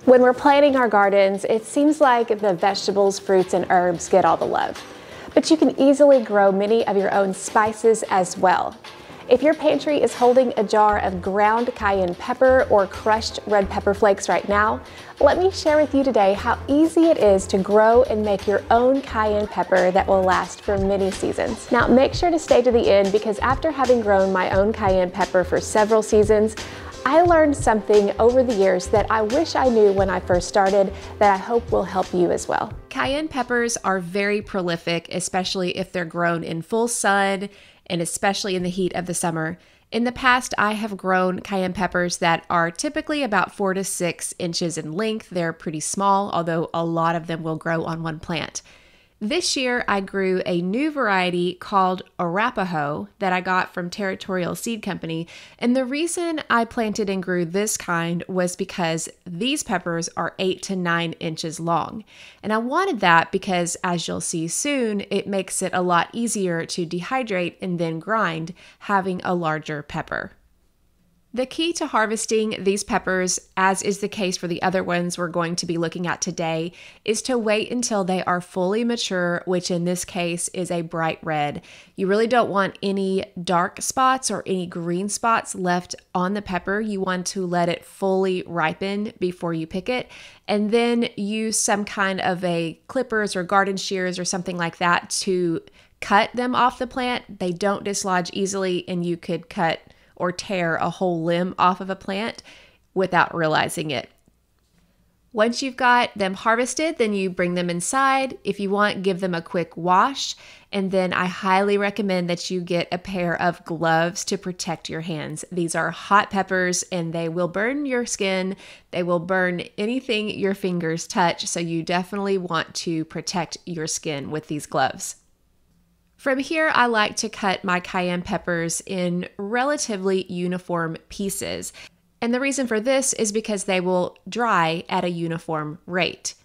When we're planting our gardens, it seems like the vegetables, fruits, and herbs get all the love. But you can easily grow many of your own spices as well. If your pantry is holding a jar of ground cayenne pepper or crushed red pepper flakes right now, let me share with you today how easy it is to grow and make your own cayenne pepper that will last for many seasons. Now make sure to stay to the end, because after having grown my own cayenne pepper for several seasons, I learned something over the years that I wish I knew when I first started that I hope will help you as well. Cayenne peppers are very prolific, especially if they're grown in full sun and especially in the heat of the summer. In the past, I have grown cayenne peppers that are typically about 4 to 6 inches in length. They're pretty small, although a lot of them will grow on one plant. This year, I grew a new variety called Arapaho that I got from Territorial Seed Company, and the reason I planted and grew this kind was because these peppers are 8 to 9 inches long. And I wanted that because, as you'll see soon, it makes it a lot easier to dehydrate and then grind having a larger pepper. The key to harvesting these peppers, as is the case for the other ones we're going to be looking at today, is to wait until they are fully mature, which in this case is a bright red. You really don't want any dark spots or any green spots left on the pepper. You want to let it fully ripen before you pick it, and then use some kind of a clippers or garden shears or something like that to cut them off the plant. They don't dislodge easily, and you could cut or tear a whole limb off of a plant without realizing it. Once you've got them harvested, then you bring them inside. If you want, give them a quick wash, and then I highly recommend that you get a pair of gloves to protect your hands. These are hot peppers and they will burn your skin. They will burn anything your fingers touch, so you definitely want to protect your skin with these gloves. From here, I like to cut my cayenne peppers in relatively uniform pieces. And the reason for this is because they will dry at a uniform rate.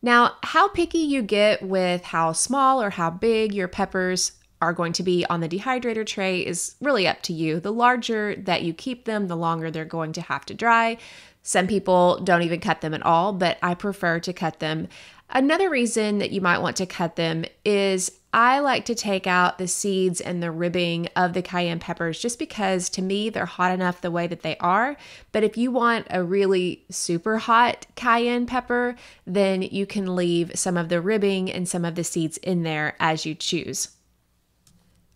Now, how picky you get with how small or how big your peppers are going to be on the dehydrator tray is really up to you. The larger that you keep them, the longer they're going to have to dry. Some people don't even cut them at all, but I prefer to cut them. Another reason that you might want to cut them is I like to take out the seeds and the ribbing of the cayenne peppers just because to me they're hot enough the way that they are. But if you want a really super hot cayenne pepper, then you can leave some of the ribbing and some of the seeds in there as you choose.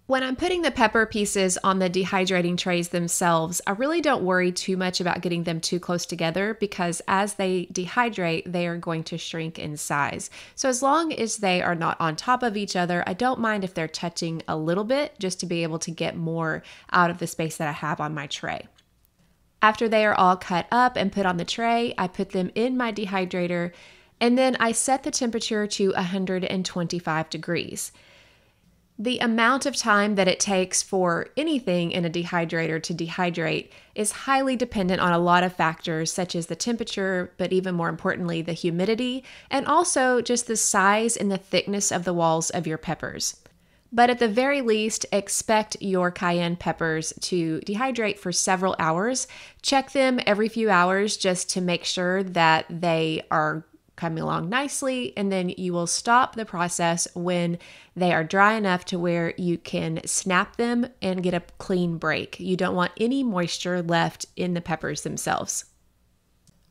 When I'm putting the pepper pieces on the dehydrating trays themselves, I really don't worry too much about getting them too close together because as they dehydrate, they are going to shrink in size. So as long as they are not on top of each other, I don't mind if they're touching a little bit just to be able to get more out of the space that I have on my tray. After they are all cut up and put on the tray, I put them in my dehydrator and then I set the temperature to 125 degrees. The amount of time that it takes for anything in a dehydrator to dehydrate is highly dependent on a lot of factors such as the temperature, but even more importantly, the humidity, and also just the size and the thickness of the walls of your peppers. But at the very least, expect your cayenne peppers to dehydrate for several hours. Check them every few hours just to make sure that they are coming along nicely, and then you will stop the process when they are dry enough to where you can snap them and get a clean break. You don't want any moisture left in the peppers themselves.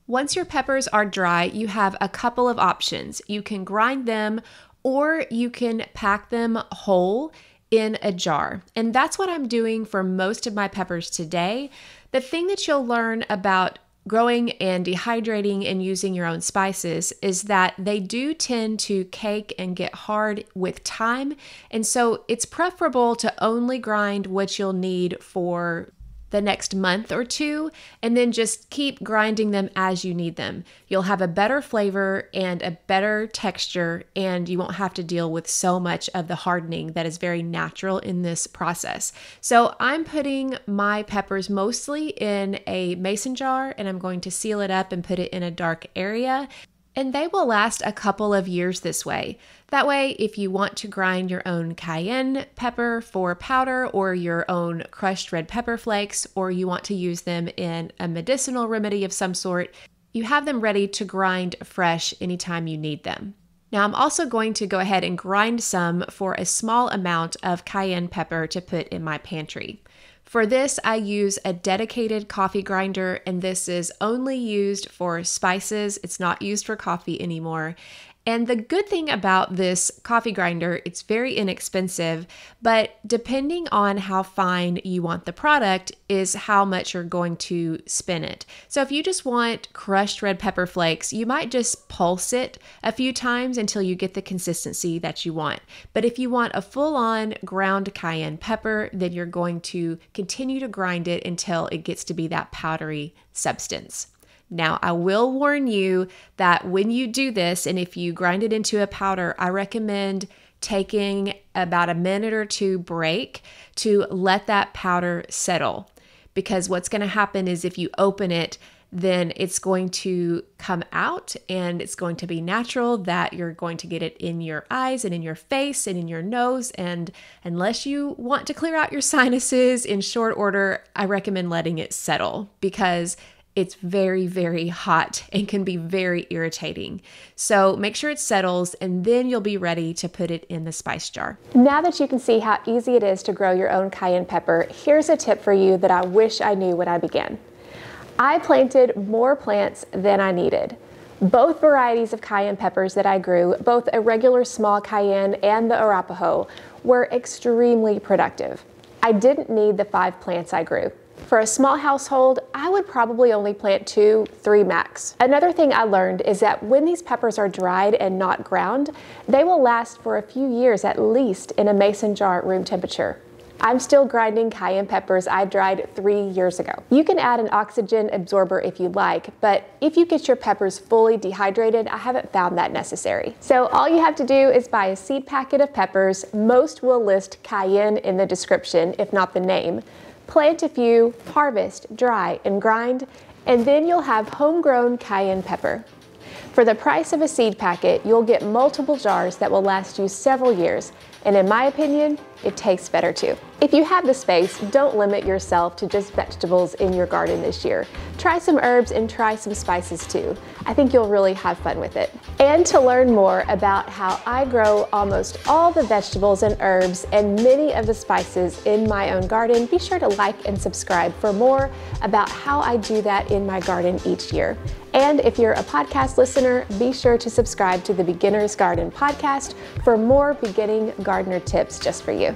Once your peppers are dry, you have a couple of options. You can grind them or you can pack them whole in a jar. And that's what I'm doing for most of my peppers today. The thing that you'll learn about growing and dehydrating and using your own spices is that they do tend to cake and get hard with time. And so it's preferable to only grind what you'll need for the next month or two, and then just keep grinding them as you need them. You'll have a better flavor and a better texture, and you won't have to deal with so much of the hardening that is very natural in this process. So I'm putting my peppers mostly in a mason jar, and I'm going to seal it up and put it in a dark area. And they will last a couple of years this way. That way, if you want to grind your own cayenne pepper for powder or your own crushed red pepper flakes, or you want to use them in a medicinal remedy of some sort, you have them ready to grind fresh anytime you need them. Now I'm also going to go ahead and grind some for a small amount of cayenne pepper to put in my pantry. For this, I use a dedicated coffee grinder, and this is only used for spices. It's not used for coffee anymore. And the good thing about this coffee grinder, it's very inexpensive, but depending on how fine you want the product is how much you're going to spin it. So if you just want crushed red pepper flakes, you might just pulse it a few times until you get the consistency that you want. But if you want a full-on ground cayenne pepper, then you're going to continue to grind it until it gets to be that powdery substance. Now, I will warn you that when you do this, and if you grind it into a powder, I recommend taking about a minute or two break to let that powder settle. Because what's going to happen is if you open it, then it's going to come out and it's going to be natural that you're going to get it in your eyes and in your face and in your nose. And unless you want to clear out your sinuses in short order, I recommend letting it settle because it's very, very hot and can be very irritating. So make sure it settles and then you'll be ready to put it in the spice jar. Now that you can see how easy it is to grow your own cayenne pepper, here's a tip for you that I wish I knew when I began. I planted more plants than I needed. Both varieties of cayenne peppers that I grew, both a regular small cayenne and the Arapaho, were extremely productive. I didn't need the 5 plants I grew. For a small household, I would probably only plant 2, 3 max. Another thing I learned is that when these peppers are dried and not ground, they will last for a few years at least in a mason jar at room temperature. I'm still grinding cayenne peppers I dried 3 years ago. You can add an oxygen absorber if you like, but if you get your peppers fully dehydrated, I haven't found that necessary. So all you have to do is buy a seed packet of peppers. Most will list cayenne in the description, if not the name. Plant a few, harvest, dry, and grind, and then you'll have homegrown cayenne pepper. For the price of a seed packet, you'll get multiple jars that will last you several years, and in my opinion, it tastes better too. If you have the space, don't limit yourself to just vegetables in your garden this year. Try some herbs and try some spices too. I think you'll really have fun with it. And to learn more about how I grow almost all the vegetables and herbs and many of the spices in my own garden, be sure to like and subscribe for more about how I do that in my garden each year. And if you're a podcast listener, be sure to subscribe to the Beginner's Garden podcast for more beginning gardener tips just for you.